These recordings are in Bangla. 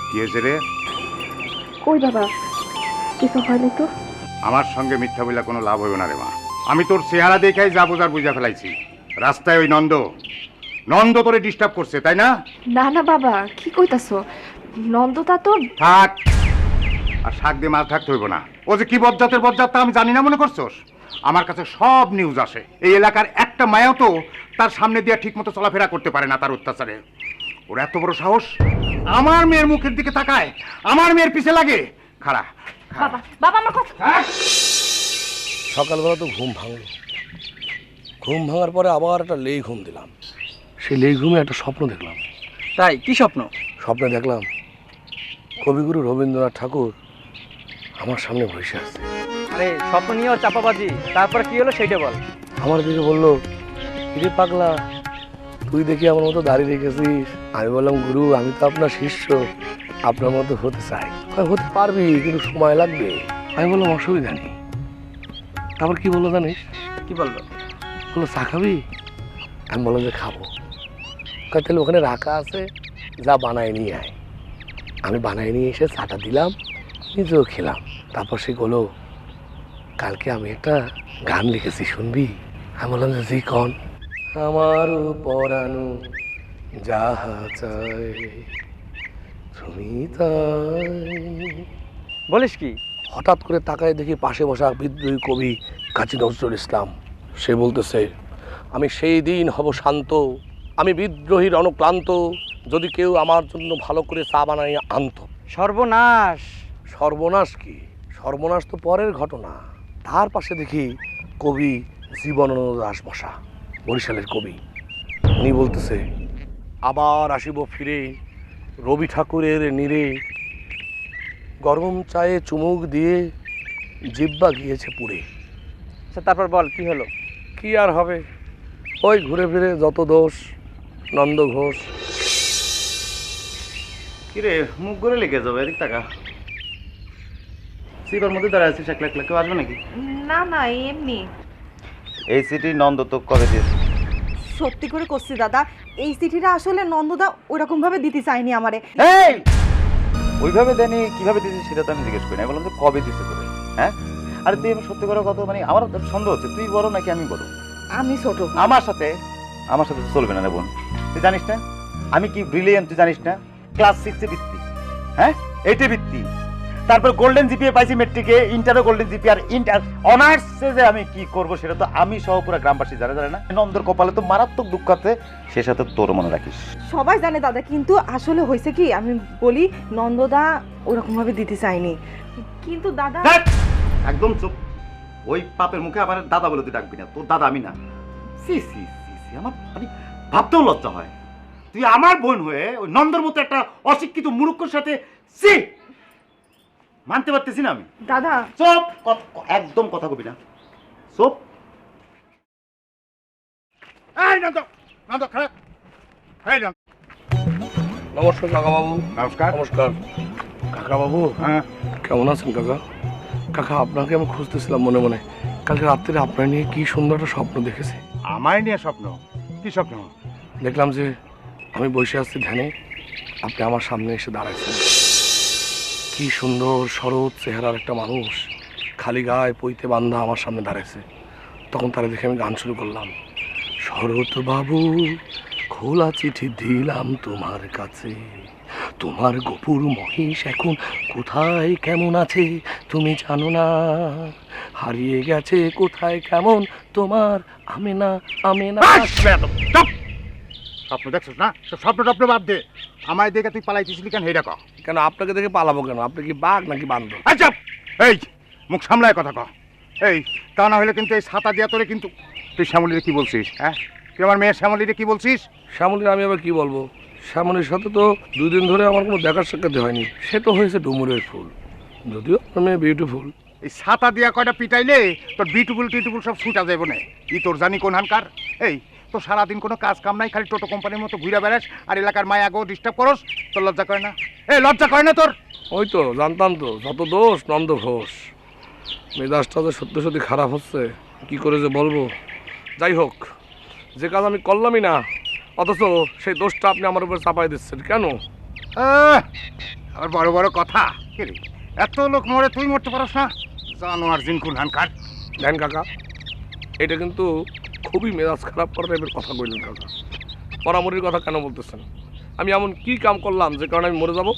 কি হয়েছে রে? কই বাবা, কিছু হয়নি তো। আমার সঙ্গে মিথ্যা বলে কোনো লাভ হইব না রে মা। আমি তোর চেহারা দেখাই যা বোঝার বুঝা ফেলাইছি। রাস্তায় ওই নন্দ তোরে ডিস্টার্ব করছে, তাই না? না না বাবা, কি কইতাছো? নন্দতা তো থাক, আর শাক দিয়ে মাছ থাকতে হইব না। ও যে কি বজ্জাতের বজ্জাত তা আমি জানি না মনে করছোস? আমার কাছে সব নিউজ আসে। এই এলাকার একটা মায়াও তো তার সামনে দিয়ে ঠিক মতো চলাফেরা করতে পারে না তার অত্যাচারে। ওর এত বড় সাহস, আমার মেয়ের মুখের দিকে তাকায়, আমার মেয়ের পিছে লাগে। খাড়া বাবা, বাবা আমার কথা। সকালবেলা তো ঘুম ভাঙলো। ঘুম ভাঙার পরে আবার একটা লেই ঘুম দিলাম। সেই লেই ঘুমে একটা স্বপ্ন দেখলাম। তাই কি স্বপ্ন? স্বপ্নে দেখলাম কবিগুরু রবীন্দ্রনাথ ঠাকুর আমার সামনে বসে আছে। আরে স্বপ্ন নিয়েও চাপাবাজি, তারপর কি হলো সেইটা বল। আমার দিকে বললো, কিরে পাগলা, তুই দেখি আমার মতো দাঁড়িয়ে রেখেছিস। আমি বললাম, গুরু আমি তো আপনার শিষ্য, আপনার মতো হতে চাই। হতে পারবি কিন্তু সময় লাগবে। আমি বললাম অসুবিধা নেই। তারপর কি বললো জানিস? কি বলবো? বললো চা খাবি? আমি বললাম যে খাবো। তাহলে ওখানে রাখা আছে, যা বানায় নিয়ে আয়। আমি বানায় নিয়ে এসে চাটা দিলাম, নিজেও খেলাম। তারপর সে বললো, কালকে আমি একটা গান লিখেছি, শুনবি? আমি বললাম যে জি কন। আমার পরানো যাহা চাই তুমি তাই। বলিস কি? হঠাৎ করে তাকায় দেখি পাশে বসা বিদ্রোহী কবি কাজী নজরুল ইসলাম। সে বলতেছে, আমি সেই দিন হব শান্ত, আমি বিদ্রোহীর অনুক্লান্ত, যদি কেউ আমার জন্য ভালো করে চা বানাইয়া আনত। সর্বনাশ! সর্বনাশ কি? সর্বনাশ তো পরের ঘটনা। তার পাশে দেখি কবি জীবনানন্দ দাশ বসা, বরিশালের কবি। উনি বলতেছে, আবার আসিব ফিরে রবি ঠাকুরের নীরে, গরম চায়ে চুমুক দিয়ে জিব্বা গিয়েছে পুড়ে। আচ্ছা তারপর বল কি হলো? কি আর হবে, ওই ঘুরে ফিরে যত দোষ, নন্দ ঘোষ। কিরে মুখ ঘুরে লেগে যাবে, এদিক টাকা সিপার মধ্যে দাঁড়ায় আছিস, একলা একলা কেউ আসবে নাকি? না না এমনি। এই সিটি নন্দ তো কবে দিয়েছে? সত্যি করে করছি দাদা, এই চিঠিটা আসলে নন্দদা ওরকম ভাবে দিতে চাইনি আমারে। এই ওইভাবে দেনি, কিভাবে দিয়েছিস সেটা তো আমি জিজ্ঞেস করি না, বললাম যে কবে দিছে তোরে। হ্যাঁ, আরে তুই আমি সত্যি করে কথা, মানে আমার সন্দেহ হচ্ছে তুই বড় নাকি আমি বড়। আমি ছোট। আমার সাথে তো চলবে না রে বোন, তুই জানিস না আমি কি ব্রিলিয়েন্ট, তুই জানিস না? ক্লাস 6 বৃত্তি, হ্যাঁ 8 বৃত্তি, তারপর গোল্ডেন জিপিএ পাইছি মেট্রিকে, ইন্টারও গোল্ডেন জিপিএ, আর ইন্টার অনার্সে যে আমি কি করব সেটা তো আমি সহ পুরো গ্রামবাসী জানে না। নন্দর কপালে তো মারাত্মক দুঃখ আছে, সে সাথে তোর মনে রাখিস। সবাই জানে দাদা, কিন্তু আসলে হয়েছে কি, আমি বলি নন্দদা ওরকম ভাবে দিতে চাইনি, কিন্তু দাদা। একদম চুপ, ওই পাপের মুখে আবার দাদা বলে তুই ডাকবি না, তোর দাদা আমি না। সি সি সি সি, আমার মানে ভাবতেও লজ্জা হয়, তুই আমার বোন হয়ে ওই নন্দর মতো একটা অশিক্ষিত মূর্খের সাথে, সি মানতে পারতেছি না আমি। দাদা চুপ, একদম কথা কবি না, চুপ। এই নন্দ খারাপ। এই নন্দ, নমস্কার কাকা বাবু। নমস্কার। নমস্কার কাকা বাবু। হ্যাঁ, কেমন আছেন কাকা? কাকা আপনাকে আমি খুঁজতেছিলাম মনে মনে। কালকে রাত্রে আপনার নিয়ে কি সুন্দর একটা স্বপ্ন দেখেছি। আমায় নিয়ে স্বপ্ন? কি স্বপ্ন? দেখলাম যে আমি বসে আছি ধ্যানে, আপনি আমার সামনে এসে দাঁড়াইছেন। কি সুন্দর শরৎ চেহারার একটা মানুষ, খালি গায়ে পইতে বান্ধা আমার সামনে দাঁড়াইছে। তখন তারা দেখে আমি গান শুরু করলাম, শরৎ বাবু খোলা চিঠি দিলাম তোমার কাছে, তোমার গোপুর মহিষ এখন কোথায় কেমন আছে তুমি জানো না, হারিয়ে গেছে কোথায় কেমন তোমার আমেনা আমেনা। স্বপ্ন দেখছিস না? স্বপ্ন টপ্ন বাদ দে, আমায় দেখে তুই পালাইতেছিলি কেন? হেডা কহ। কেন আপনাকে দেখে পালাবো কেন? আপনি কি বাঘ নাকি বান্দর? আচ্ছা, এই মুখ সামলায় কথা কহ। এই তা না হলে কিন্তু এই ছাতা দিয়া তোরে কিন্তু। তুই শ্যামলিরে কি বলছিস? হ্যাঁ, তুই আমার মেয়ের শ্যামলিরে কি বলছিস? শ্যামলীর আমি আবার কি বলবো? শ্যামলীর সাথে তো 2 দিন ধরে আমার কোনো দেখার সাক্ষাৎ হয়নি। সে তো হয়েছে ডুমুরের ফুল, যদিও আমার মেয়ে বিউটিফুল। এই ছাতা দিয়া কয়টা পিটাইলে তোর বিউটিফুল টিউটিফুল সব ছুটা যাবো না। ই তোর জানি কোন হানকার? এই তো সারাদিন কোনো কাজ কাম নাই, খালি টোটো কোম্পানির মতো ঘুরে বেড়াস আর এলাকার মায়াগো ডিস্টার্ব করস। তোর লজ্জা করে না? এই লজ্জা করে না তোর? ওই তো জানতাম তো, যত দোষ নন্দ ঘোষ। মেজাজটা যে সত্যি সত্যি খারাপ হচ্ছে, কি করে যে বলবো। যাই হোক, যে কাজ আমি করলামই না, অথচ সেই দোষটা আপনি আমার উপর চাপাই দিচ্ছেন কেন? আর বড় বড় কথা কে রে, এত লোক মরে তুই মরতে পারস না? জানোয়ার জিনকুন হানকার। দেন কাকা, এটা কিন্তু খুবই মেজাজ খারাপ করার টাইপের কথা বললেন কাকা। মরামরির কথা কেন বলতেছেন? আমি এমন কি কাম করলাম যে কারণে আমি মরে যাব?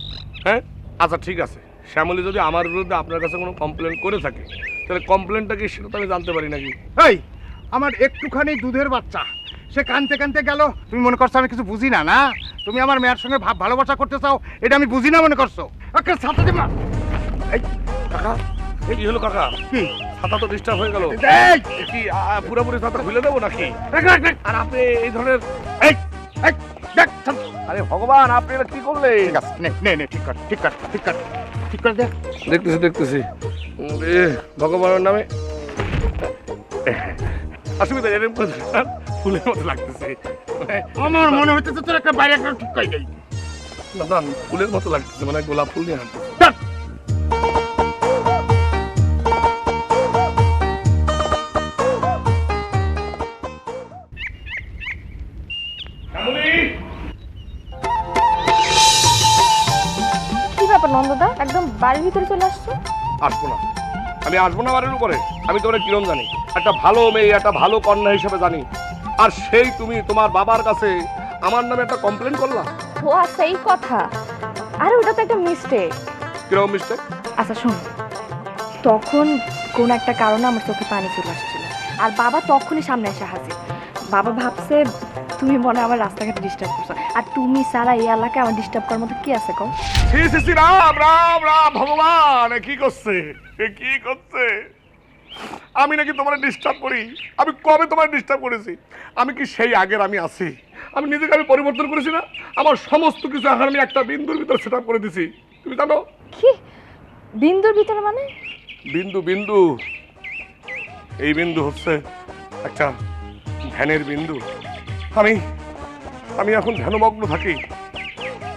হ্যাঁ আচ্ছা ঠিক আছে, শ্যামলী যদি আমার বিরুদ্ধে আপনার কাছে কোনো কমপ্লেন করে থাকে তাহলে কমপ্লেনটা কি সেটা তো আমি জানতে পারি নাকি? এই আমার একটুখানি দুধের বাচ্চা, সে কানতে কানতে গেল, তুমি মনে করছো আমি কিছু বুঝি না? না, তুমি আমার মেয়ের সঙ্গে ভালোবাসা করতে চাও, এটা আমি বুঝি না মনে করছো? একটা ছাতা দিমা। এই কাকা কি হলো কাকা? কি ছাতা তো ডিস্টার্ব হয়ে গেল। এই, কি পুরোপুরি ছাতা খুলে দেবো নাকি? রাখ, রাখ, রাখ। আর আপনি এই ধরনের এই এই দেখ ছাতা। আরে ভগবান, আপনি এটা কি করলেন? ঠিক আছে, নে নে নে, ঠিক কর ঠিক কর ঠিক কর ঠিক করে দেখ। দেখতেছি দেখতেছি। ভগবানের নামে অসুবিধা এরকম করে ধরছেন, ফুলের মতো লাগতেছে। আমার মনে হচ্ছে তোর একটা বাইরে একটা ঠিক করে দেই। না না, ফুলের মতো লাগতেছে, মানে গোলাপ ফুল নিয়ে হাঁটতেছে। দেখ। কি ব্যাপার নন্দদা, একদম বাড়ির ভিতরে চলে আসছো? আসবো না, আমি আসবো না বাড়ির উপরে। আমি তোরা কিরম জানি, একটা ভালো মেয়ে, একটা ভালো কন্যা হিসেবে জানি। আর সেই তুমি তোমার বাবার কাছে আমার নামে একটা কমপ্লেন করলা। ও আচ্ছা, এই কথা। আরে ওটা তো একটা মিস্টেক। কিরকম মিস্টেক? আচ্ছা শোন, তখন কোন একটা কারণে আমার চোখে পানি চলে আসছিল, আর বাবা তখনই সামনে এসে হাজির। বাবা ভাবছে তুমি মনে হয় আমার রাস্তাঘাটে ডিস্টার্ব করছো, আর তুমি সারা এই এলাকায় আমার ডিস্টার্ব করার মতো কি আছে কও? শ্রী শ্রী শ্রী রাম রাম রাম, ভগবান এ কি করছে, এ কি করছে? আমি নাকি তোমার ডিস্টার্ব করি? আমি কবে তোমার ডিস্টার্ব করেছি? আমি কি সেই আগের আমি আছি? আমি নিজেকে আমি পরিবর্তন করেছি না? আমার সমস্ত কিছু এখন আমি একটা বিন্দুর ভিতরে সেট আপ করে দিছি। তুমি জানো কি বিন্দুর ভিতরে মানে? বিন্দু বিন্দু, এই বিন্দু হচ্ছে একটা ধ্যানের বিন্দু। আমি আমি এখন ধ্যানমগ্ন থাকি।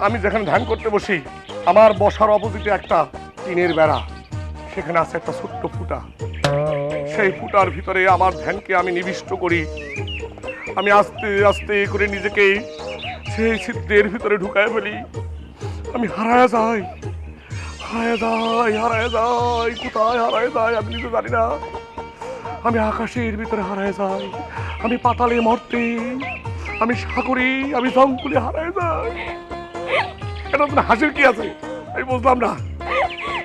আমি যেখানে ধ্যান করতে বসি, আমার বসার অপোজিটে একটা টিনের বেড়া, সেখানে আছে একটা ছোট্ট ফুটা। সেই ফুটার ভিতরে আমার ধ্যানকে আমি নিবিষ্ট করি। আমি আস্তে আস্তে করে নিজেকে সেই ছিদ্রের ভিতরে ঢুকায় ফেলি। আমি হারায় যাই, হারায় যাই, হারায় যাই। কোথায় হারায় যাই আমি নিজে জানি না। আমি আকাশের ভিতরে হারায় যাই, আমি পাতালে মর্তে, আমি সাগরে, আমি জঙ্গলে হারায় যাই। এটা তো হাসির কি আছে? আমি বুঝলাম না।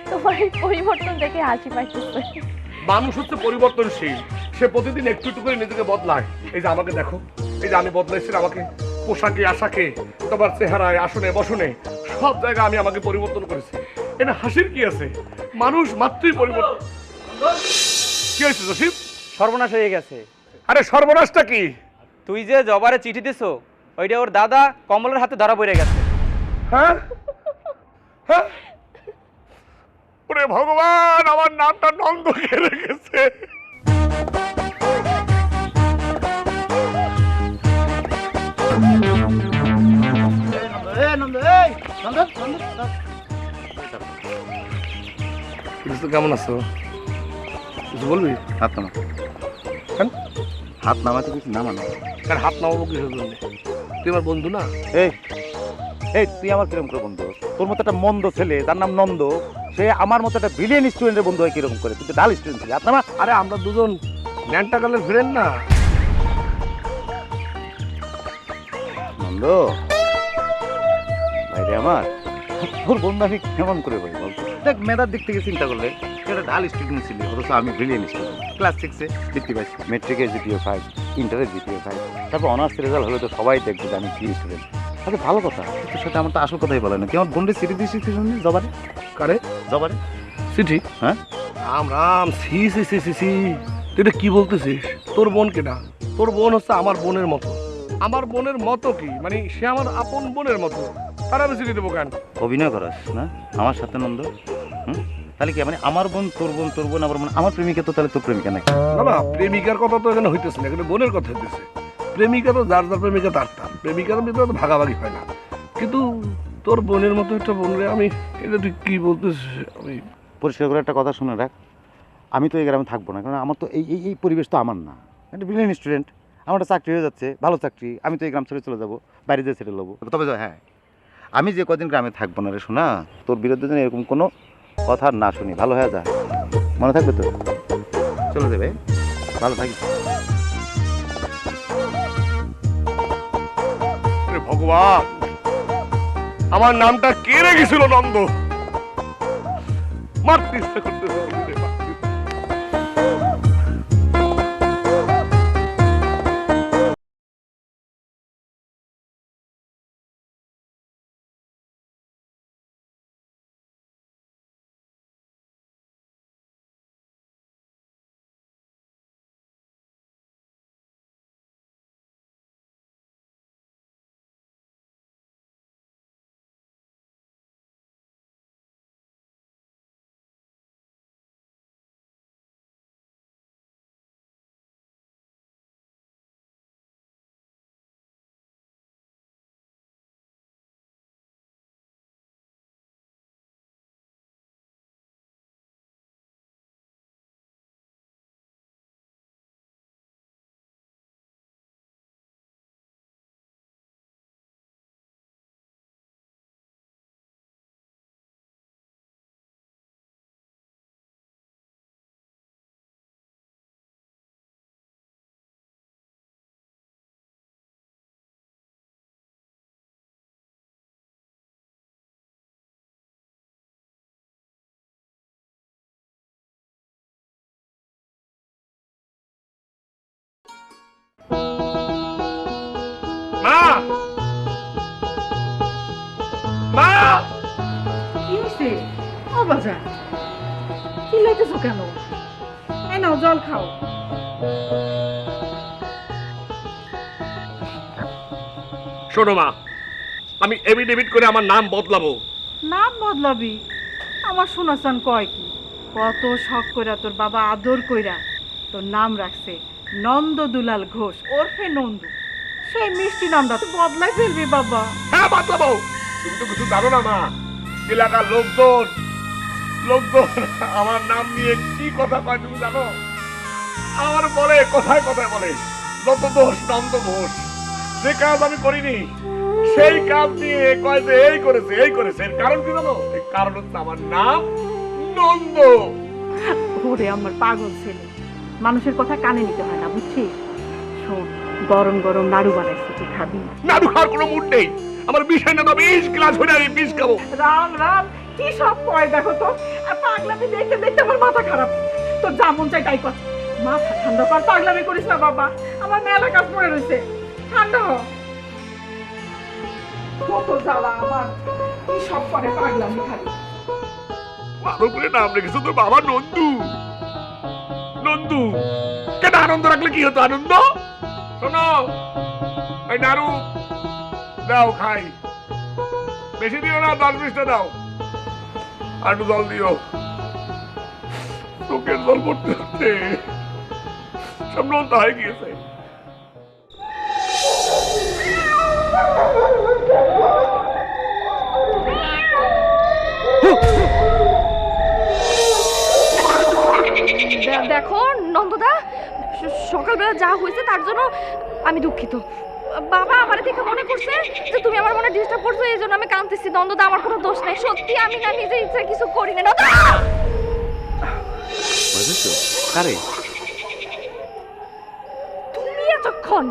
তোমার এই পরিবর্তন দেখে হাসি পাইতেছে। মানুষ হচ্ছে পরিবর্তনশীল, সে প্রতিদিন একটু একটু করে নিজেকে বদলায়। এই যে আমাকে দেখো, এই যে আমি বদলাইছি, আমাকে পোশাকে আশাকে, তোমার চেহারায়, আসনে বসনে, সব জায়গায় আমি আমাকে পরিবর্তন করেছি। এটা হাসির কি আছে? মানুষ মাত্রই পরিবর্তন। কি হয়েছে জসিম? সর্বনাশ হয়ে গেছে। আরে সর্বনাশটা কি? তুই যে জবারে চিঠি দিছো, ওইটা ওর দাদা কমলের হাতে ধরা পড়ে গেছে। হ্যাঁ হ্যাঁ, ওরে ভগবান, আমার নামটা নন্দ কে রেখেছে? কেমন আছো? কিছু বলবি? হাত নামা। কেন হাত নামাতে কিছু নামানো। কার হাত নামাবো কিসের জন্য? তুই আমার বন্ধু না? এই এই তুই আমার কিরকম করে বন্ধু? তোর মতো একটা মন্দ ছেলে, তার নাম নন্দ, সে আমার মতো একটা ব্রিলিয়েন্ট স্টুডেন্টের বন্ধু হয় কিরকম করে? তুই তো ডাল স্টুডেন্ট ছিলি। হাত নামা। আরে আমরা দুজন ন্যান্টাকালের ফ্রেন্ড না? নন্দ ভাইরে আমার, তোর বন্ধু আমি কেমন করে ভাই বলতো? দেখ, মেধার দিক থেকে চিন্তা করলে একটা ঢাল স্টুডেন্ট ছিলি, অথচ আমি ব্রিলিয়েন্ট স্টুডেন্ট। ক্লাস 6-এ বৃত্তি পাইছি, মেট্রিকের জিপিএ 5, ইন্টারের জিপিএ 5, তারপর অনার্স রেজাল্ট হলে তো সবাই দেখবে যে আমি কি স্টুডেন্ট। আচ্ছা ভালো কথা, তোর সাথে আমার তো আসল কথাই বলে না। তুই আমার বোনদের সিটি দিয়েছিস জবারে? কারে জবারে? চিঠি? হ্যাঁ। রাম রাম, সি সি সি সি সি, তুই এটা কি বলতেছিস? তোর বোন কেনা? তোর বোন হচ্ছে আমার বোনের মতো। আমার বোনের মতো কি মানে, সে আমার আপন বোনের মতো। তার আমি চিঠি দেবো কেন? অভিনয় করাস না আমার সাথে নন্দ? হুম, তাহলে কি মানে আমার বোন তোর বোন, তোর বোন আমার বোন, আমার প্রেমিকা তো তাহলে তোর প্রেমিকা নাকি? না না, প্রেমিকার কথা তো এখানে হইতেছে না, এখানে বোনের কথা হইতেছে। প্রেমিকা তো যার যার প্রেমিকা তার তার, প্রেমিকার ভিতরে তো ভাগাভাগি হয় না। কিন্তু তোর বোনের মতো একটা বোন রে, আমি এটা তুই কি বলতেছিস? আমি পরিষ্কার করে একটা কথা শুনে রাখ, আমি তো এই গ্রামে থাকবো না, কারণ আমার তো এই এই এই পরিবেশ তো আমার না। একটা ব্রিলিয়েন্ট স্টুডেন্ট, আমার একটা চাকরি হয়ে যাচ্ছে, ভালো চাকরি, আমি তো এই গ্রাম ছেড়ে চলে যাবো, বাইরে যেয়ে সেটেল হবো। তবে হ্যাঁ, আমি যে কদিন গ্রামে থাকবো না রে শোনা, তোর বিরুদ্ধে যেন এরকম কোনো কথা আর না শুনি। ভালো হয়ে যা, মনে থাকবে তো? চলে যাবে, ভালো থাকিস। আরে ভগবান, আমার নামটা কে রেখেছিল নন্দ? মারতে ইচ্ছা করতেছে আমাকে, মারতে ইচ্ছা। মা, মা, কি হয়েছে? ও বাজার কি লাইতেছো কেন? এই নাও জল খাও। শোনো মা, আমি এভিডেভিট করে আমার নাম বদলাবো। নাম বদলাবি? আমার শোনাচান কয় কি, কত শখ কইরা তোর বাবা আদর কইরা তোর নাম রাখছে নন্দ দুলাল ঘোষ ওরফে নন্দু। সেই মিষ্টি নামটা তুই বদলাই ফেলবি বাবা। হ্যাঁ বদলাবো। তুমি তো কিছু জানো না মা, এলাকার লোকজন লোকজন আমার নাম নিয়ে কি কথা কয় তুমি জানো? আমার বলে কথায় কথায় বলে যত দোষ নন্দ ঘোষ। যে কাজ আমি করিনি সেই কাজ নিয়ে কয় যে এই করেছে এই করেছে। এর কারণ কি জানো? এর কারণ হচ্ছে আমার নাম নন্দ। ওরে আমার পাগল ছেলে, মানুষের কথা কানে নিতে হয় না বুঝছিস? শোন, গরম গরম নাড়ু বানাইছি, তুই খাবি? নাড়ু খাওয়ার কোনো মুড নেই। আমার বিষয় না, 20 গ্লাস হয়ে আমি বিষ খাবো। রাম রাম, কি সব কয় দেখো তো। আর পাগলামি দেখতে দেখতে আমার মাথা খারাপ। তোর যা মন চাই তাই কর, মাথা ঠান্ডা কর। পাগলামি করিস না বাবা, আমার মেলা কাজ পড়ে রয়েছে। ঠান্ডা হ। কত জ্বালা আমার, কি সব করে পাগলামি খালি। ভালো করে নাম রেখেছো তো বাবা, নন্দু। নন্দু কেন আনন্দ রাখলে কি হতো? আনন্দ শোনো, এই নাড়ু দাও খাই। বেশি দিও না, 10-20টা দাও। আর একটু জল দিও। চোখের জল পড়তে হচ্ছে, সব নোনতা হয়ে গিয়েছে। দেখো নন্দদা, সকালবেলা যা হয়েছে তার জন্য আমি দুঃখিত। বাবা আমার দেখে মনে করছে যে তুমি আমার মনে ডিস্টার্ব করছো, এই জন্য আমি কাঁদতেছি। নন্দদা আমার কোনো দোষ নাই, সত্যি আমি না নিজে ইচ্ছা কিছু করি না। নন্দদা বুঝেছো? কারে? তুমি এতক্ষণ,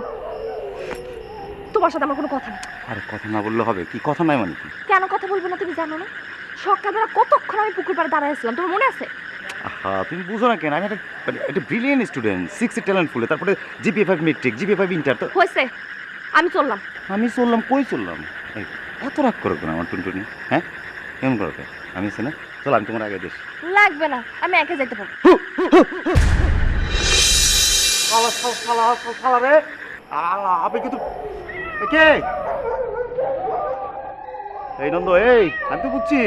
তোমার সাথে আমার কোনো কথা নেই। আরে কথা না বললে হবে? কি কথা নাই মানে কি? কেন কথা বলবো না তুমি জানো না? সকালবেলা কতক্ষণ আমি পুকুর পাড়ে দাঁড়াইছিলাম, তোমার মনে আছে? হ্যাঁ, তুমি বুঝো না কেন? আমি একটা ব্রিলিয়েন্ট স্টুডেন্ট, 6 ট্যালেন্ট ফুলে, তারপরে জিপিএ 5 মেট্রিক, জিপিএ 5 ইন্টার। তো হয়েছে, আমি চললাম। আমি চললাম? কই চললাম? এই, এত রাগ করো কেন আমার টুনটুনি? হ্যাঁ, কেমন করো? আমি আছি না? চল, আমি তোমার আগে দেশ। লাগবে না, আমি একা যেতে পারবো। আপনি কিন্তু কে? এই নন্দ, এই আমি তো বুঝছি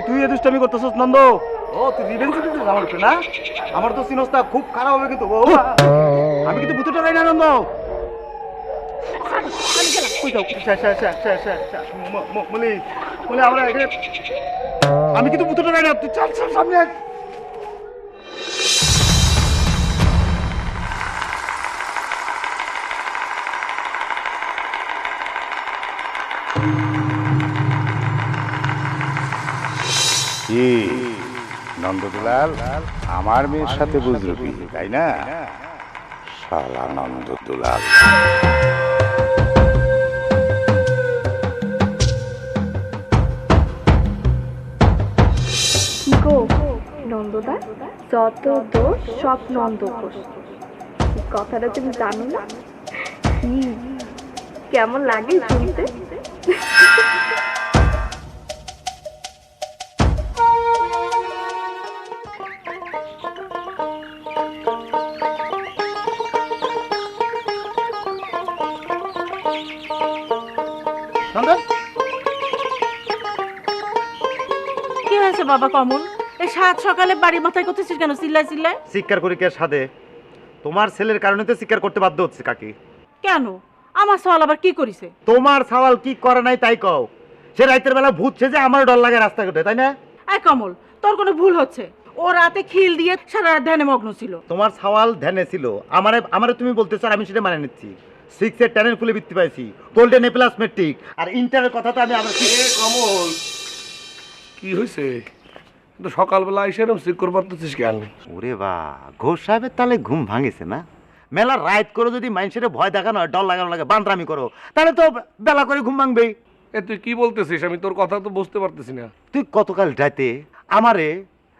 তুই এ দুষ্টামি করতেছস নন্দ। ও তুই রিভেঞ্জ দিতেছিস আমার উপরে না? আমার তো সিনস্তা খুব খারাপ হবে কিন্তু। ও আমি কিন্তু বুঝতে পারি না নন্দ। কই যাও? মলি আমরা এখানে, আমি কিন্তু বুঝতে পারি না। তুই চল চল সামনে আয়। কি নন্দদুলাল আমার মেয়ের সাথে বুঝরুপি, তাই না? শালা নন্দদুলাল। কি গো নন্দদা, যত দোষ সব নন্দ দোষ। এই কথাটা তুমি জানো না? কি কেমন লাগে শুনতে? নন্দন, কি হয়েছে বাবা কমল? এই সাত সকালে বাড়ি মাথায় করতেছিস কেন? চিল্লাই চিল্লাই স্বীকার করি কে সাধে? তোমার ছেলের কারণে তো স্বীকার করতে বাধ্য হচ্ছে কাকি। কেন? আমার সওয়াল আবার কি করিছে? তোমার সওয়াল কি করে নাই তাই কও। সে রাতের বেলা ভূত সেজে আমার ডর লাগে রাস্তাঘাটে, তাই না? এই কমল, তোর কোনো ভুল হচ্ছে। ও রাতে খিল দিয়ে সারা রাত ধ্যানে মগ্ন ছিল। তোমার সওয়াল ধ্যানে ছিল, আমারে আমারে তুমি বলতেছো আর আমি সেটা মানে নিচ্ছি। 6 এর 10 এর ফুলে বৃত্তি পাইছি, গোল্ডেন এ প্লাস মেট্রিক, আর ইন্টারের কথা তো আমি আবার কমল, কি হয়েছে? কিন্তু সকালবেলা এসে এরকম চেক করে পারতেছিস কেন? ওরে বা, ঘোষ সাহেবের তাহলে ঘুম ভাঙেছে না? মেলা রাইত করে যদি মানুষের ভয় দেখানো হয়, ডর লাগানো লাগে, বান্দরামি করো, তাহলে তো বেলা করে ঘুম ভাঙবেই। এ তুই কি বলতেছিস? আমি তোর কথা তো বুঝতে পারতেছি না। তুই গতকাল রাতে আমারে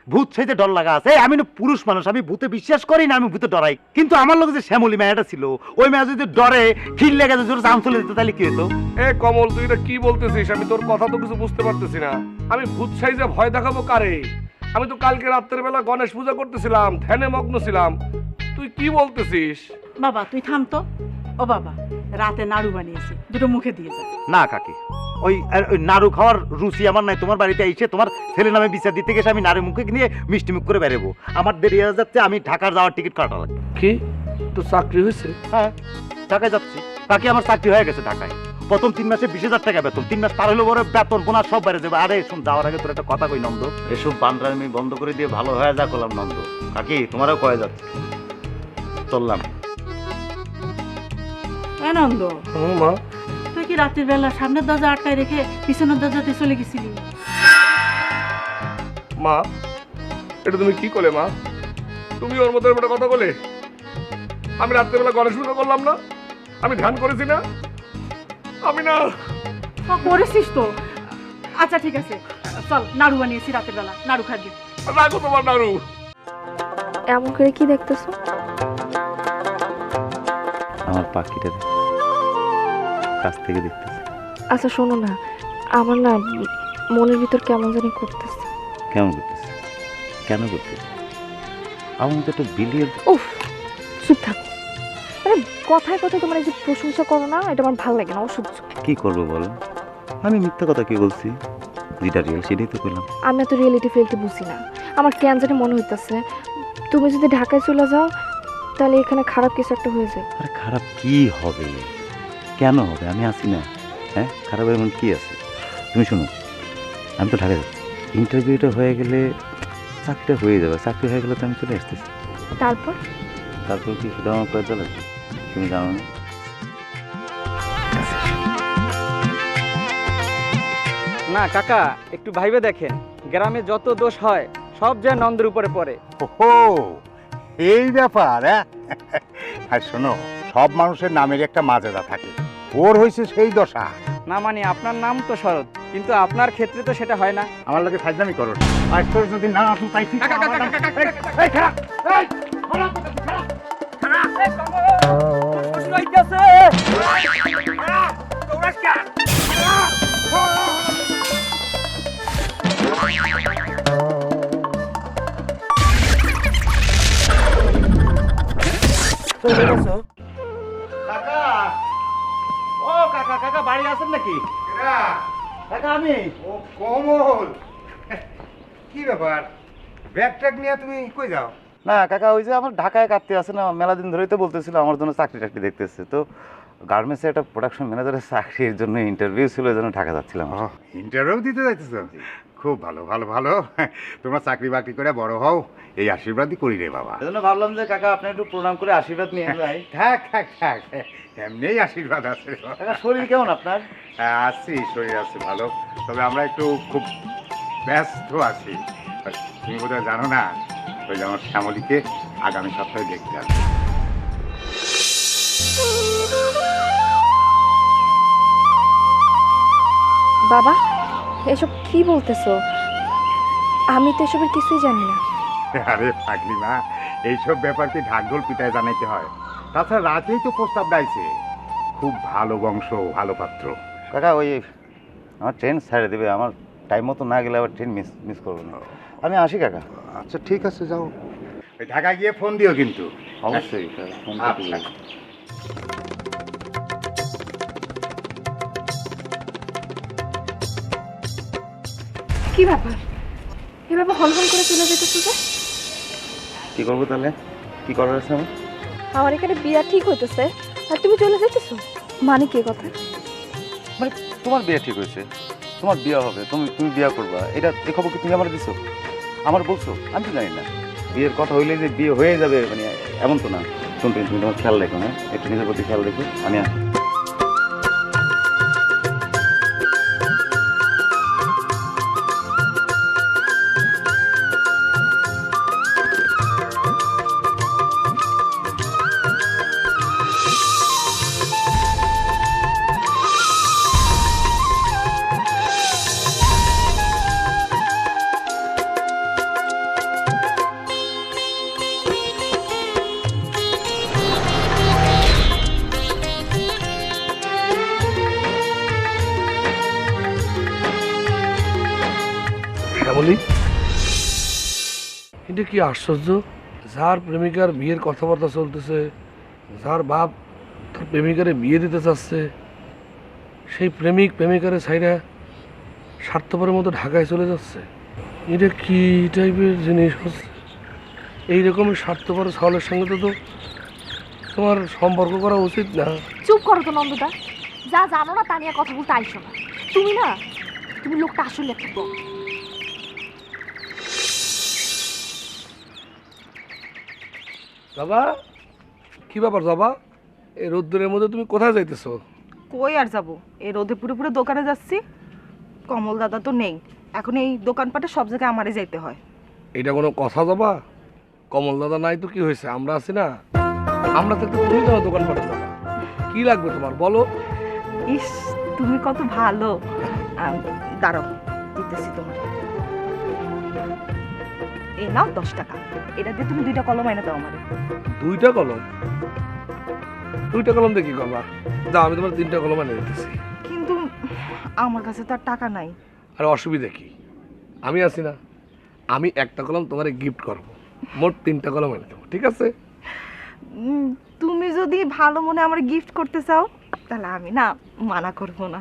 ভূত চাইতে ডর লাগা আছে। আমি না পুরুষ মানুষ, আমি ভূতে বিশ্বাস করি না, আমি ভূতে ডরাই। কিন্তু আমার লোক যে শ্যামলী মেয়েটা ছিল, ওই মেয়ে যদি ডরে খিল লেগে যদি জাম চলে যেত তাহলে কি হতো? এ কমল, তুই এটা কি বলতেছিস? আমি তোর কথা তো কিছু বুঝতে পারতেছি না। আমি ভূত সাইজে ভয় দেখাবো কারে? আমি তো কালকে রাত্রের বেলা গণেশ পূজা করতেছিলাম, ধ্যানে মগ্ন ছিলাম। তুই কি বলতেছিস? বাবা তুই থাম তো। ও বাবা, রাতে নাড়ু বানিয়েছি, দুটো মুখে দিয়ে যা। না কাকি, ওই নাড়ু খাওয়ার রুচি আমার নাই। তোমার বাড়িতে এসে তোমার ছেলে নামে বিচার দিতে গেছে আমি নাড়ু মুখে নিয়ে মিষ্টি মুখ করে বেরোবো। আমার দেরি হয়ে যাচ্ছে, আমি ঢাকার যাওয়ার টিকিট কাটা লাগবে। কি তোর চাকরি হয়েছে? হ্যাঁ, ঢাকায় যাচ্ছি। কাকি আমার চাকরি হয়ে গেছে ঢাকায়। প্রথম 3 মাসে 20,000 টাকা বেতন, 3 মাস পার হলে বড় বেতন বোনাস সব বেড়ে যাবে। আরে শুন, যাওয়ার আগে তোর একটা কথা কই নন্দ, এসব বান্দ্রামি বন্ধ করে দিয়ে ভালো হয়ে যা করলাম নন্দ। কাকি তোমারও কয়ে যাচ্ছে, চললাম। আনন্দ, মা, তুই কি রাতের বেলা সামনের দরজা আটকায় রেখে পিছনের দরজাতে চলে গেছিলি? মা, এটা তুমি কি করলে মা? তুমি ওর মতো একটা কথা বলে? আমি রাত্রেবেলা গণেশ পূজা করলাম না? আমি ধ্যান করেছি না? আমি না করেছিস তো। আচ্ছা ঠিক আছে, চল নাড়ু বানিয়েছি রাতের বেলা, নাড়ু খাবি। রাখো তোমার নাড়ু। এমন করে কি দেখতেছো? আমার পাখিটা কাছ থেকে দেখতেছে। আচ্ছা শোনো না, আমার না মনের ভিতর কেমন জানি করতেছে। কেমন করতেছে? কেন করতেছে? আমার মতো একটা বিলিয়ন। উফ, চুপ থাকো। আরে কথায় কথায় তোমার এই যে প্রশংসা করো না, এটা আমার ভালো লাগে না, অসহ্য। কি করবো বলো? আমি মিথ্যা কথা কি বলছি? যেটা রিয়েল সেটাই তো করলাম। আমি এত রিয়েলিটি ফিলতে বুঝি না। আমার কেন জানি মনে হইতেছে তুমি যদি ঢাকায় চলে যাও তাহলে এখানে খারাপ কিছু একটা হয়ে যায়। আরে খারাপ কি হবে? কেন হবে? আমি আছি না। হ্যাঁ, খারাপ এমন কি আছে? তুমি শোনো, আমি তো ঢাকায় যাচ্ছি। ইন্টারভিউটা হয়ে গেলে চাকরিটা হয়ে যাবে। চাকরি হয়ে গেলে তো আমি চলে আসতেছি। তারপর তারপর কি শুধু আমার করে চলে? তুমি জানো না? না কাকা, একটু ভাইবে দেখেন, গ্রামে যত দোষ হয় সব যা নন্দের উপরে পড়ে। ওহো, এই ব্যাপার। হ্যাঁ, আর শোনো, সব মানুষের নামের একটা মর্যাদা থাকে। ওর হয়েছে সেই দশা। না মানে আপনার নাম তো শরৎ, কিন্তু আপনার ক্ষেত্রে তো সেটা হয় না। আমার লোকে ফাজলামি করো। আর তোর যদি না আসুন তাই ঠিক। এই খারাপ, এই খারাপ, কাকা, ও কাকা, কাকা বাড়ি আছেন নাকি? কাকা আমি। ও কমল, কি ব্যাপার? ব্যাগ ট্যাগ নিয়ে তুমি কই যাও? না কাকা, ওই যে আমার ঢাকায় কাটতে আছে না, মেলা দিন ধরেই তো বলতেছিল আমার জন্য চাকরি টাকরি দেখতেছে। তো গার্মেন্টসে একটা প্রোডাকশন ম্যানেজারের চাকরির জন্য ইন্টারভিউ ছিল, এই জন্য ঢাকা যাচ্ছিলাম। ইন্টারভিউ দিতে যাইতেছো? খুব ভালো ভালো ভালো। তোমরা চাকরি বাকরি করে বড় হও, এই আশীর্বাদই করি রে বাবা। এই জন্য ভাবলাম যে কাকা আপনি একটু প্রণাম করে আশীর্বাদ নিয়ে যাই। থাক থাক থাক, এমনিই আশীর্বাদ আছে। কাকা শরীর কেমন আপনার? আছি, শরীর আছে ভালো। তবে আমরা একটু খুব ব্যস্ত আছি। আর তুমি বোধহয় জানো না, ওই যে আমার শ্যামলীকে আগামী সপ্তাহে দেখতে আসবে। বাবা, এসব কি বলতেছো? আমি তো এসবের কিছুই জানি না। আরে পাগলি মা, এইসব ব্যাপার কি ঢাকঢোল পিটায় জানাইতে হয়? তাছাড়া রাতেই তো প্রস্তাব ডাইছে। খুব ভালো বংশ, ভালো পাত্র। কাকা ওই আমার ট্রেন ছেড়ে দেবে, আমার টাইম মতো না গেলে আবার ট্রেন মিস করবো না। আমি আসি কাকা। আচ্ছা ঠিক আছে, যাও। ওই ঢাকা গিয়ে ফোন দিও কিন্তু। অবশ্যই ফোন করতে আচ্ছা। বলবো। কি ব্যাপার? এভাবে হল হল করে চলে যেতেছো যে? কি করবো তাহলে? কি করার আছে আমার? আমার এখানে বিয়া ঠিক হইতেছে আর তুমি চলে যেতেছো, মানে কি কথা? মানে তোমার বিয়ে ঠিক হয়েছে, তোমার বিয়ে হবে, তুমি বিয়ে করবা, এটা এই খবর কি তুমি আমার দিছো? আমার বলছো? আমি তো জানি না। বিয়ের কথা হইলে যে বিয়ে হয়ে যাবে মানে এমন তো না। শুনতে তুমি তোমার খেয়াল রেখো, হ্যাঁ একটু নিজের প্রতি খেয়াল রেখো। আমি আসি। শ্যামলী, এটা কি আশ্চর্য! যার প্রেমিকার বিয়ের কথাবার্তা চলতেছে, যার বাপ তার প্রেমিকারে বিয়ে দিতে চাচ্ছে, সেই প্রেমিক প্রেমিকারে ছাইরা স্বার্থপরের মতো ঢাকায় চলে যাচ্ছে। এটা কি টাইপের জিনিস হচ্ছে? এইরকম স্বার্থপর ছাগলের সঙ্গে তো তোমার সম্পর্ক করা উচিত না। চুপ করো তো নন্দদা, যা জানো না তা নিয়ে কথা বলতে আইসো না। তুমি লোকটা আসলে একটা বড়। বাবা, কি ব্যাপার বাবা? এই রোদ্দুরের মধ্যে তুমি কোথায় যাইতেছো? কই আর যাবো, এই রোদে পুরো পুরো দোকানে যাচ্ছি। কমল দাদা তো নেই, এখন এই দোকানপাটে সব জায়গায় আমারই যাইতে হয়। এটা কোনো কথা বাবা? কমল দাদা নাই তো কি হয়েছে, আমরা আছি না। আমরা থাকতে তুমি কেন দোকান পাঠে যাবা? কি লাগবে তোমার বলো? ইস, তুমি কত ভালো। দাঁড়াও, দিতেছি তোমার। এই নাও 10 টাকা, এটা দিয়ে তুমি 2টা কলম এনে দাও আমারে। 2টা কলম? 2টা কলম দিয়ে কি করবা? যাও, আমি তোমার 3টা কলম এনে দিতেছি। কিন্তু আমার কাছে তো আর টাকা নাই। আর অসুবিধা কি? আমি আছি না। আমি একটা কলম তোমারে গিফট করব, মোট 3টা কলম এনে দেবো, ঠিক আছে? তুমি যদি ভালো মনে আমার গিফট করতে চাও তাহলে আমি না মানা করব না।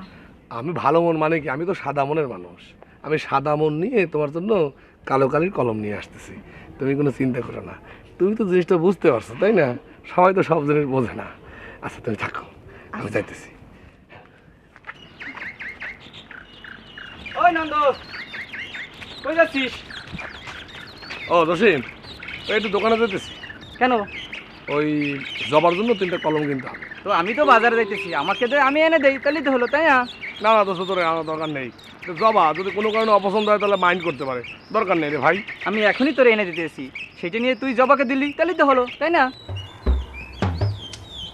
আমি ভালো মন মানে কি? আমি তো সাদা মনের মানুষ। আমি সাদা মন নিয়ে তোমার জন্য কালো কালির কলম নিয়ে আসতেছি। তুমি কোনো চিন্তা করো না। তুমি তো জিনিসটা বুঝতে পারছো, তাই না? সবাই তো সব জিনিস বোঝে না। আচ্ছা তুমি থাকো, আমি যাইতেছি। ওই নন্দ, কই যাচ্ছিস? ও জসিম, ওই একটু দোকানে যেতেছি। কেন? ওই জবার জন্য 3টা কলম কিনতে হবে। তো আমি তো বাজারে যাইতেছি, আমাকে দে, আমি এনে দেই, তাহলেই তো হলো, তাই না? না না দোস্ত, তোর আমার দরকার নেই। তো জবা যদি কোনো কারণে অপছন্দ হয় তাহলে মাইন্ড করতে পারে, দরকার নেই রে ভাই। আমি এখনই তোরে এনে দিতেছি, সেটা নিয়ে তুই জবাকে দিলি, তাহলেই তো হলো, তাই না?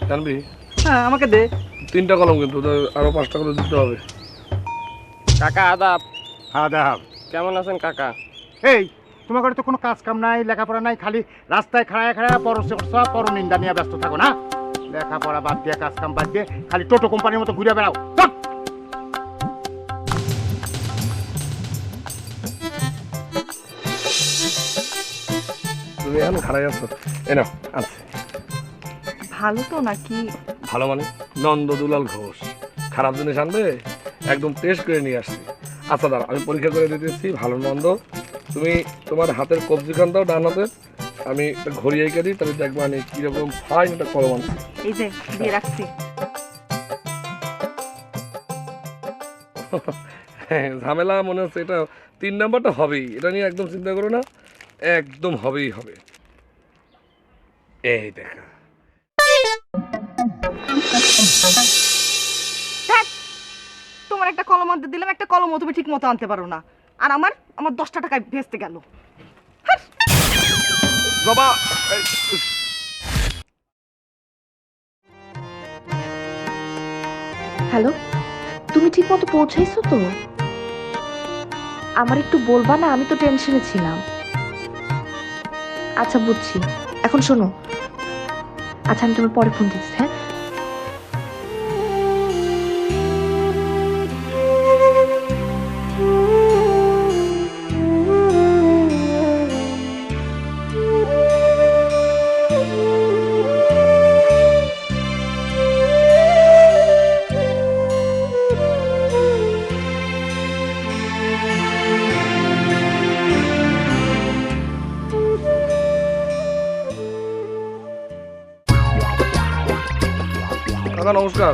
জানবি, হ্যাঁ, আমাকে দে। 3টা কলম কিন্তু আরো 5টা করে দিতে হবে। কাকা আদাব, আদাব। কেমন আছেন কাকা? এই তোমার ঘরে তো কোনো কাজ কাম নাই, লেখাপড়া নাই, খালি রাস্তায় খাড়ায় খাড়ায় পরচর্চা পরনিন্দা নিয়ে ব্যস্ত থাকো না? লেখাপড়া বাদ দিয়ে, কাজ কাম বাদ দিয়ে খালি টোটো কোম্পানির মতো ঘুরে বেড়াও। চল। তুমি এখন খারাই আছো, এ নাও আছে। ভালো তো নাকি? ভালো মানে নন্দ দুলাল ঘোষ। খারাপ জিনিস আনবে? একদম টেস্ট করে নিয়ে আসছি। আচ্ছা দাঁড়া, আমি পরীক্ষা করে দিতেছি। ভালো নন্দ, তুমি তোমার হাতের কবজি খান দাও, ডান হাতের। আমি একটা ঘড়ি এঁকে দিই, তাহলে দেখবো আমি কিরকম ফাইন একটা কলম আনছি। এই যে দিয়ে রাখছি। হ্যাঁ, ঝামেলা মনে হচ্ছে। এটা 3 নাম্বারটা হবেই, এটা নিয়ে একদম চিন্তা করো না, একদম হবেই হবে। এই দেখা, দেখ, তোমার একটা কলম আনতে দিলাম, একটা কলমও তুমি ঠিক মতো আনতে পারো না। আর আমার 10টা টাকায় ভেস্তে গেল। জবা হ্যালো, তুমি ঠিক মতো পৌঁছাইছো তো? আমার একটু বলবা না, আমি তো টেনশনে ছিলাম। আচ্ছা বুঝছি, এখন শোনো। আচ্ছা আমি তোমার পরে ফোন দিচ্ছি। হ্যাঁ কাকা নমস্কার।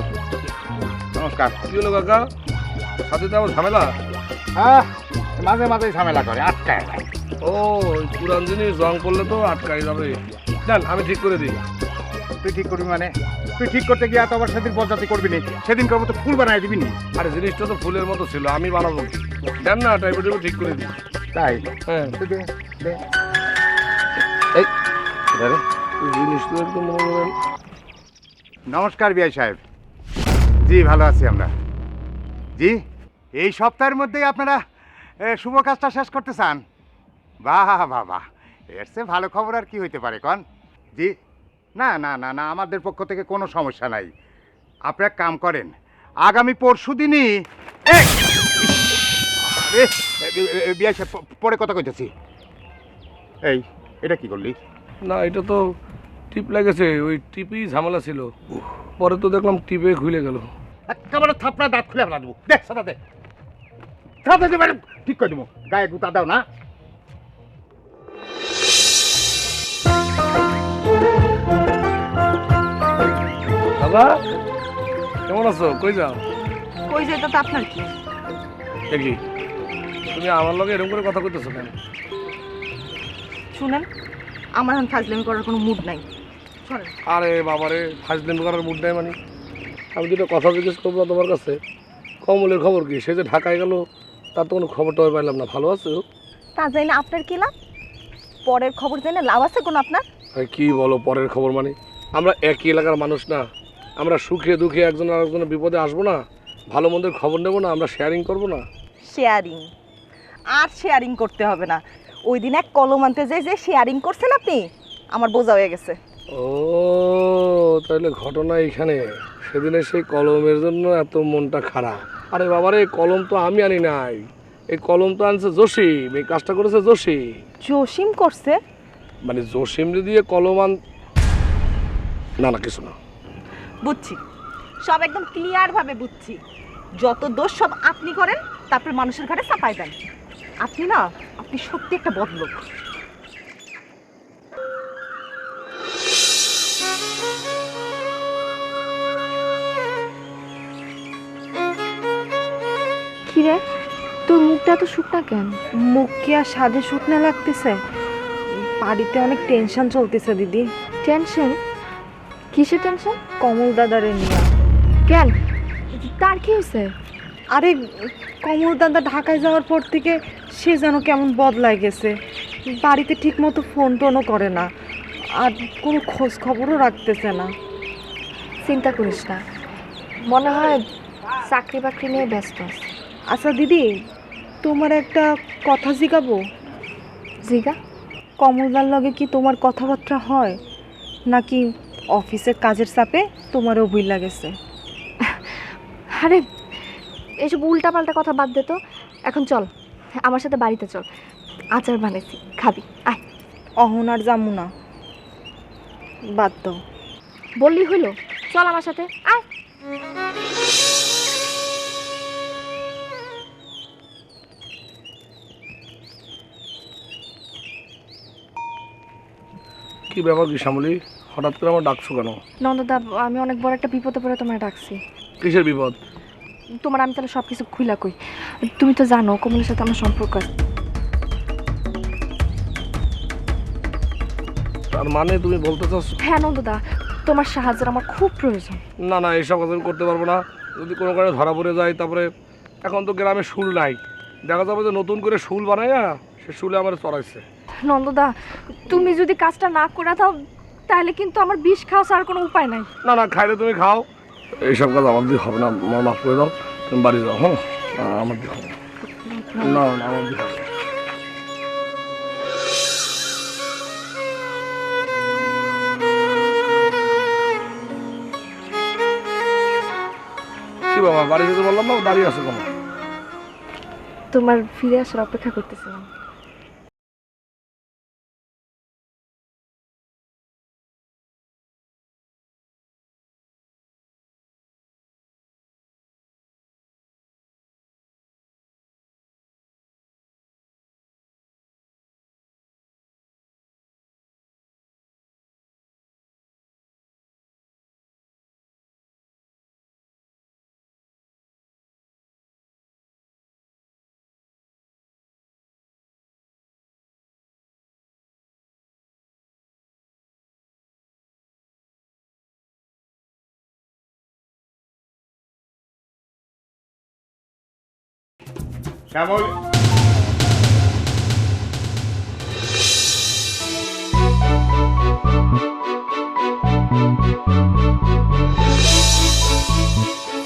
নমস্কার। কি হলো কাকা, সাথে তো আমার ঝামেলা? মাঝে মাঝে ঝামেলা করে, আটকায় না। ও ওই পুরান জিনিস রং করলে তো আটকাই যাবে। দেন আমি ঠিক করে দিই। তুই ঠিক করবি মানে? তুই ঠিক করতে গিয়ে তো আবার সেদিন বরযাত্রী করবি নি, সেদিন করবো তো ফুল বানাই দিবি নি। আরে জিনিসটা তো ফুলের মতো ছিল, আমি বানাবো কি? দেন না টাইপে ঠিক করে দিই। তাই? হ্যাঁ তুই দে, দে। এই জিনিস তো একদম মনে করেন। নমস্কার বিআই সাহেব। জি ভালো আছি আমরা। জি এই সপ্তাহের মধ্যেই আপনারা শুভ কাজটা শেষ করতে চান? বাহ বাহ বাহ, এর চেয়ে ভালো খবর আর কি হইতে পারে কন? জি না না না না, আমাদের পক্ষ থেকে কোনো সমস্যা নাই। আপনি এক কাম করেন, আগামী পরশু দিনই বিআই সাহেব পরে কথা কইতেছি। এই এটা কি করলি? না এটা তো টিপ লেগেছে, ওই টিপই ঝামেলা ছিল। পরে তো দেখলাম টিপে খুলে গেল। একেবারে থাপড়া দাঁত খুলে ফেলা দেবো। দেখ সাদা দে, সাদা দে, ঠিক করে দেবো। গায়ে গুতা দাও না। দাদা কেমন আছো? কই যাও? কই যেতে তো আপনার কি? দেখি তুমি আমার লগে এরকম করে কথা কইতেছো কেন? শুনেন, আমার এখন ফাজলামি করার কোনো মুড নাই। সরেন। আরে বাবারে, ফাজলামি করার মুড নাই মানে? আমি দুটো কথা জিজ্ঞেস করবো তোমার কাছে। কমলের খবর কি? সে যে ঢাকায় গেল, তার তো কোনো খবর টবর পাইলাম না। ভালো আছো? তা জানি না আপনার কি লাভ? পরের খবর জেনে লাভ আছে কোনো আপনার? আরে কি বলো পরের খবর মানে? আমরা একই এলাকার মানুষ না? আমরা সুখে দুঃখে একজন আরেকজনের বিপদে আসবো না? ভালো মন্দের খবর নেবো না? আমরা শেয়ারিং করবো না? শেয়ারিং আর শেয়ারিং করতে হবে না। ওই দিন এক কলম আনতে যে শেয়ারিং করছেন আপনি, আমার বোঝা হয়ে গেছে। ও তাহলে ঘটনা এইখানে। সেদিনে সেই কলমের জন্য এত মনটা খারাপ। আরে বাবারে, কলম তো আমি আনি নাই, এই কলম তো আনছে জসিম। এই কাজটা করেছে জসিম। জসিম করছে? মানে জসিম দিয়ে কলম আন না না কিছু না। বুঝছি, সব একদম ক্লিয়ার ভাবে বুঝছি। যত দোষ সব আপনি করেন, তারপর মানুষের ঘাড়ে চাপাই দেন। আপনি না, আপনি সত্যি একটা বদলোক। কি রে, তোর মুখটা এত শুকনা কেন? মুখ কি আর সাধে শুকনা লাগতেছে? বাড়িতে অনেক টেনশন চলতেছে দিদি। টেনশন? কিসের টেনশন? কমল দাদারে নিয়ে। কেন, তার কি হয়েছে? আরে কমল দাদা ঢাকায় যাওয়ার পর থেকে সে যেন কেমন বদলায় গেছে। বাড়িতে ঠিক মতো ফোন টোনও করে না, আর কোনো খোঁজ খবরও রাখতেছে না। চিন্তা করিস না, মনে হয় চাকরি বাকরি নিয়ে ব্যস্ত আছে। আচ্ছা দিদি, তোমার একটা কথা জিগাবো? জিগা। কমলদার লগে কি তোমার কথাবার্তা হয়, নাকি অফিসের কাজের চাপে তোমারও ভুল লাগেছে? আরে এসব উল্টা পাল্টা কথা বাদ দে তো। এখন চল আমার সাথে বাড়িতে চল, আচার বানাইছি, খাবি আয়। অহন আর যামু না, বাদ দাও। বললি হইলো, চল আমার সাথে আয়। কি ব্যাপার কি শ্যামলী, হঠাৎ করে আমার ডাকছো কেন? নন্দদা, আমি অনেক বড় একটা বিপদে পড়ে তোমায় ডাকছি। কিসের বিপদ? তোমার আমি তাহলে সব কিছু খুইলা কই। তুমি তো জানো কমলের সাথে আমার সম্পর্ক আছে। তার মানে তুমি বলতে চাচ্ছ? হ্যাঁ নন্দদা, তোমার সাহায্যের আমার খুব প্রয়োজন। না না, এইসব কথা আমি করতে পারবো না। যদি কোনো কারণে ধরা পড়ে যায়, তারপরে এখন তো গ্রামে সুর নাই, দেখা যাবে যে নতুন করে শুল বানাইয়া সে শুলে আমার চড়াইছে। নন্দদা, তুমি যদি কাজটা না করে দাও তাহলে কিন্তু আমার বিষ খাওয়া ছাড়া কোনো উপায় নাই। না না, খাইলে তুমি খাও, এইসব কাজ আমার দিয়ে হবে না। আমার মাফ করে দাও, তুমি বাড়ি যাও। হ্যাঁ, আমার দিয়ে হবে না। না না, আমার দিয়ে হবে না। কি বাবা, বাড়ি যেতে বললাম না, দাঁড়িয়ে আছে কোনো? তোমার ফিরে আসার অপেক্ষা করতেছিলাম। শ্যামল,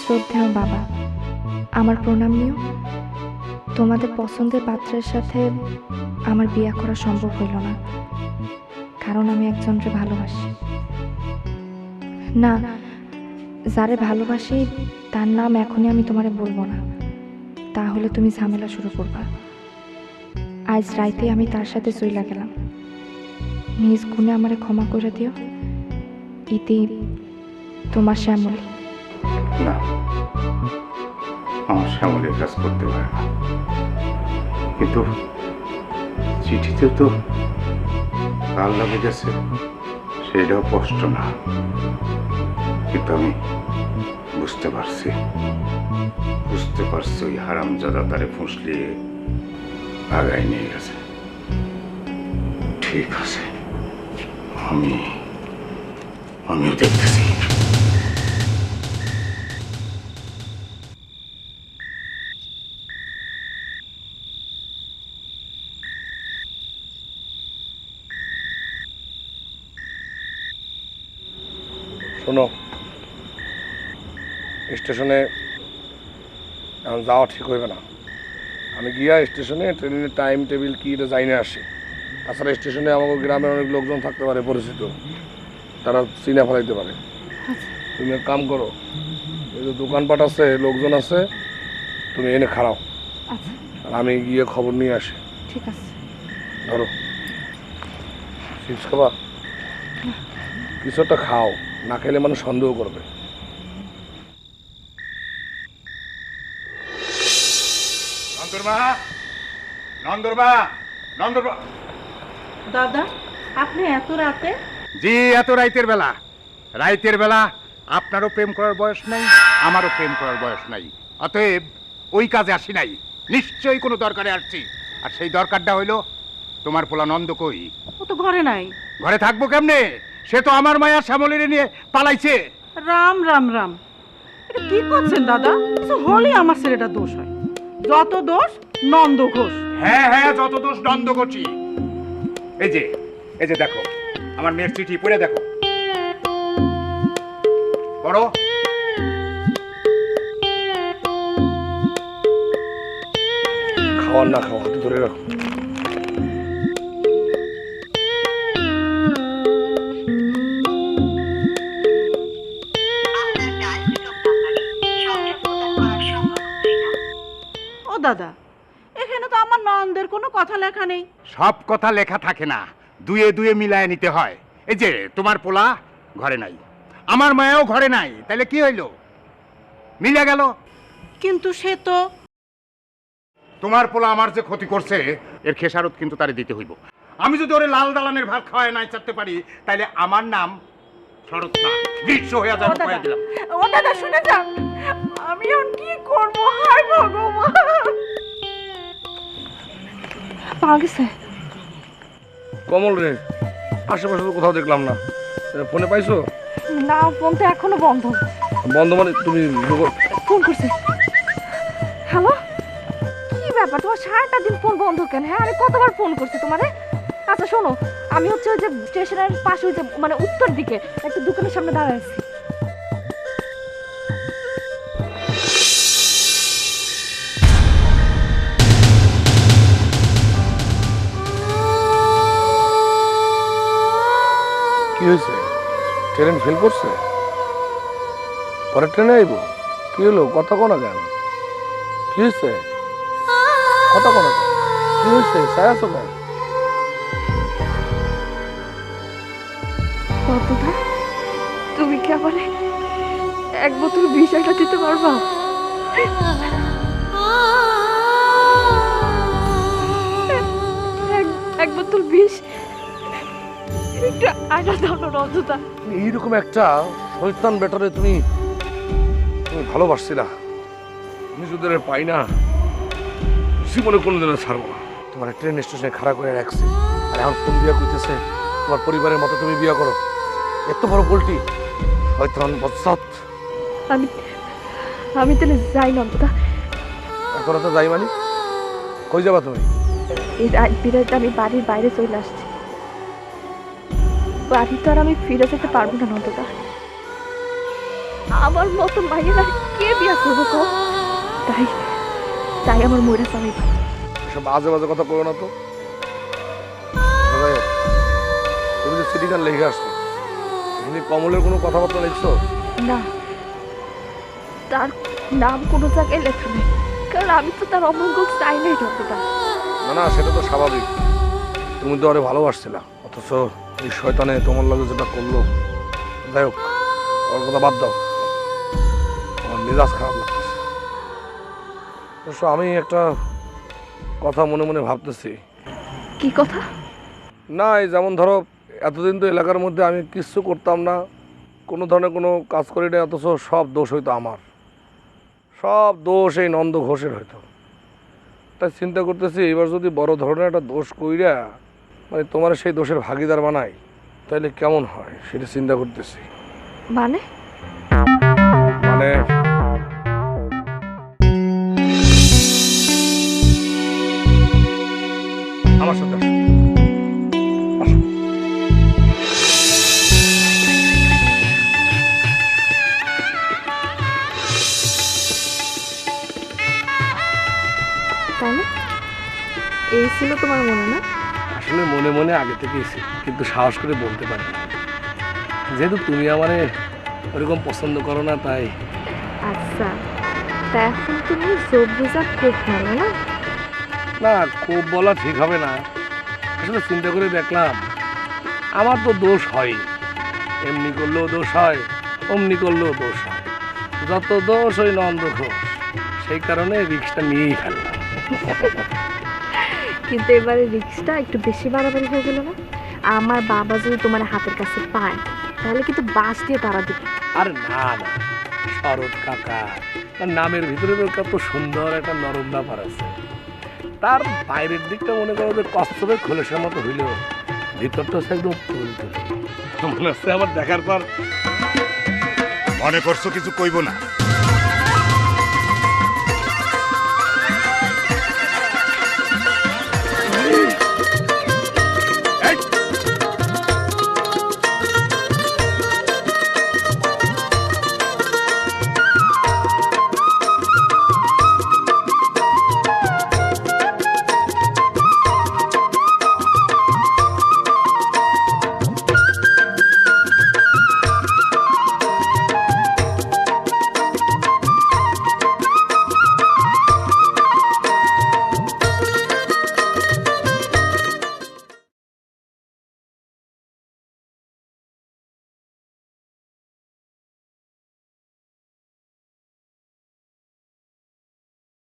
শ্রদ্ধেয় বাবা, আমার প্রণাম নিও। তোমাদের পছন্দের পাত্রের সাথে আমার বিয়ে করা সম্ভব হইল না, কারণ আমি একজনকে ভালোবাসি। না, যারে ভালোবাসি তার নাম এখনই আমি তোমারে বলবো না, তাহলে তুমি ঝামেলা শুরু করবা। আজ রাইতে আমি তার সাথে চইলা গেলাম। নিজ গুণে আমারে ক্ষমা করে দিও। ইতি, তোমার শ্যামলী। না, আমার শ্যামলের কাজ করতে পারে না, কিন্তু চিঠিতে তো কাল লাগে গেছে, সেটাও কষ্ট না। কিন্তু আমি বুঝতে পারছি ওই হারামজাদা তারে ফুঁসলিয়ে আগায় নিয়ে গেছে। ঠিক আছে, আমিও দেখতেছি। শোনো, স্টেশনে এখন যাওয়া ঠিক হইবে না। আমি গিয়া স্টেশনে ট্রেনের টাইম টেবিল কি এটা জানি না আসি। তাছাড়া স্টেশনে আমাদের গ্রামের অনেক লোকজন থাকতে পারে পরিচিত, তারা চিনা ফেলাইতে পারে। তুমি এক কাম করো, এই যে দোকানপাট আছে, লোকজন আছে, তুমি এনে খাড়াও, আর আমি গিয়ে খবর নিয়ে আসি। ঠিক আছে। ধরো, চিপস খাবা? কিছু একটা খাও, না খেলে মানুষ সন্দেহ করবে। দাদা, আপনি এত রাতে? জি, এত রাইতের বেলা। রাইতের বেলা আপনারও প্রেম করার বয়স নাই, আমারও প্রেম করার বয়স নাই। অতএব ওই কাজে আসি নাই, নিশ্চয়ই কোনো দরকারে আসছি। আর সেই দরকারটা হইলো, তোমার পোলা নন্দ কই? ও তো ঘরে নাই। ঘরে থাকবো কেমনে? সে তো আমার মায়া শ্যামলীরে নিয়ে পালাইছে। রাম রাম রাম, এটা কি করছেন দাদা? কিছু হলে আমার ছেলেটা দোষ হয়। যত দোষ নন্দ ঘোষ। হ্যাঁ হ্যাঁ, যত দোষ নন্দ ঘোষই। এই যে দেখো, আমার মেয়ের চিঠি পড়ে দেখো, পড়ো। খাওয়ার না খাওয়া ধরে রাখো। ও দাদা, এখানে তো আমার নন্দের কোনো কথা লেখা নেই। সব কথা লেখা থাকে না, দুয়ে দুয়ে মিলায় নিতে হয়। এই যে তোমার পোলা ঘরে নাই, আমার মায়াও ঘরে নাই, তাহলে কি হইলো? মিলে গেল। কিন্তু সে তো তোমার পোলা আমার যে ক্ষতি করছে, এর খেসারত কিন্তু তারে দিতে হইব। আমি যদি ওরে লাল দালানের ভাত খাওয়ায় নাই চাইতে পারি, তাহলে আমার নাম শরৎ না, গ্রীষ্ম হয়ে যাবে। কয়ে দিলাম। ও দাদা, শুনে যান, আমি এখন কি করবো? হায় ভগবান! পাওয়া গেছে? কমল রে, আশেপাশে তো কোথাও দেখলাম না। ফোনে পাইছো? না, ফোন তো এখনো বন্ধ। বন্ধ মানে তুমি ফোন করছে। হ্যালো, কি ব্যাপার? তোমার সারাটা দিন ফোন বন্ধ কেন? হ্যাঁ, আমি কতবার ফোন করছি তোমারে। আচ্ছা শোনো, আমি হচ্ছে ওই যে স্টেশনের পাশে ওই যে মানে উত্তর দিকে একটা দোকানের সামনে দাঁড়ায় আছি। কি হয়েছে? ট্রেন ফেল করছে? পরে ট্রেনে আইব? কি হলো? কথা কোনা কেন? কি হয়েছে? কথা কোনা কেন? কি হয়েছে? চাই আছো কেন? কতটা? তুমি কি আমারে এক বোতল বিষ একটা দিতে পারবা? এক বোতল বিষ একটু আটা দাও না রজতা। এইরকম একটা শয়তান বেটারে তুমি ভালোবাসছিলা। আমি যদি ওরে পাই না, জীবনে কোনোদিনও ছাড়বো না। তোমার ট্রেন স্টেশনে খাড়া করে রাখছি, আর এখন ফোন বিয়া করতেছে তোমার পরিবারের মতো তুমি বিয়া করো। এত বড় পোল্টি, শয়তান বজ্জাত। আমি তাহলে যাই না দাদা। এখন তো যাই মানে কই যাবা তুমি? এই রাত বিরাতে আমি বাড়ির বাইরে চলে আসছি। বাড়ি তো আর আমি ফিরে যেতে পারবো না নন্দদা। আমার মতো মায়েরা কে বিয়া করবো তো? তাই তাই আমার মরে স্বামী। এসব বাজে বাজে কথা বলো না তো। যাই হোক, তুমি যে সিটি গান লিখে আসছো, তুমি কমলের কোনো কথাবার্তা লিখছো? না, তার নাম কোনো জায়গায় লেখা নেই, কারণ আমি তো তার অমঙ্গল চাই নাই নন্দদা। না না, সেটা তো স্বাভাবিক। তুমি তো আরে ভালোবাসছিলা, অথচ এই শয়তানে তোমার লগে যেটা করলো। যাই হোক, ওর কথা বাদ দাও, আমার মেজাজ খারাপ লাগতেছে। অবশ্য আমি একটা কথা মনে মনে ভাবতেছি। কি কথা? না, এই যেমন ধরো এতদিন তো এলাকার মধ্যে আমি কিচ্ছু করতাম না, কোনো ধরনের কোনো কাজ করি না, অথচ সব দোষ হইতো আমার। সব দোষ এই নন্দ ঘোষের হইতো। তাই চিন্তা করতেছি, এবার যদি বড় ধরনের একটা দোষ কইরা মানে তোমার সেই দোষের ভাগিদার বানাই, তাহলে কেমন হয় সেটা চিন্তা করতেছি। মানে মানে আমার সাথে আসো। আসো। তাহলে এই ছিল তোমার মনে? না আসলে মনে মনে আগে থেকেই ছিল, কিন্তু সাহস করে বলতে পারি না। যেহেতু তুমি আমারে ওরকম পছন্দ করো না, তাই। আচ্ছা, তা এখন তুমি সবুজা খুব ভালো না? না, খুব বলা ঠিক হবে না। আসলে চিন্তা করে দেখলাম আমার তো দোষ হয়, এমনি করলেও দোষ হয়, অমনি করলেও দোষ হয়, যত দোষ ওই নন্দ ঘোষ। সেই কারণে রিক্সটা নিয়েই ফেললাম। কিন্তু এবারে রিক্সটা একটু বেশি বাড়াবাড়ি হয়ে গেল না? আমার বাবা যদি তোমার হাতের কাছে পায়, তাহলে কিন্তু বাস দিয়ে তারা দিবে। আর না না, শরৎ কাকা তার নামের ভিতরে তো কত সুন্দর একটা নরম ব্যাপার আছে। তার বাইরের দিকটা মনে করো যে কচ্ছপের খোলসের মতো হইলেও ভিতরটা হচ্ছে একদম তুলতুলে। মনে হচ্ছে আমার দেখার পর মনে করছো কিছু কইব না?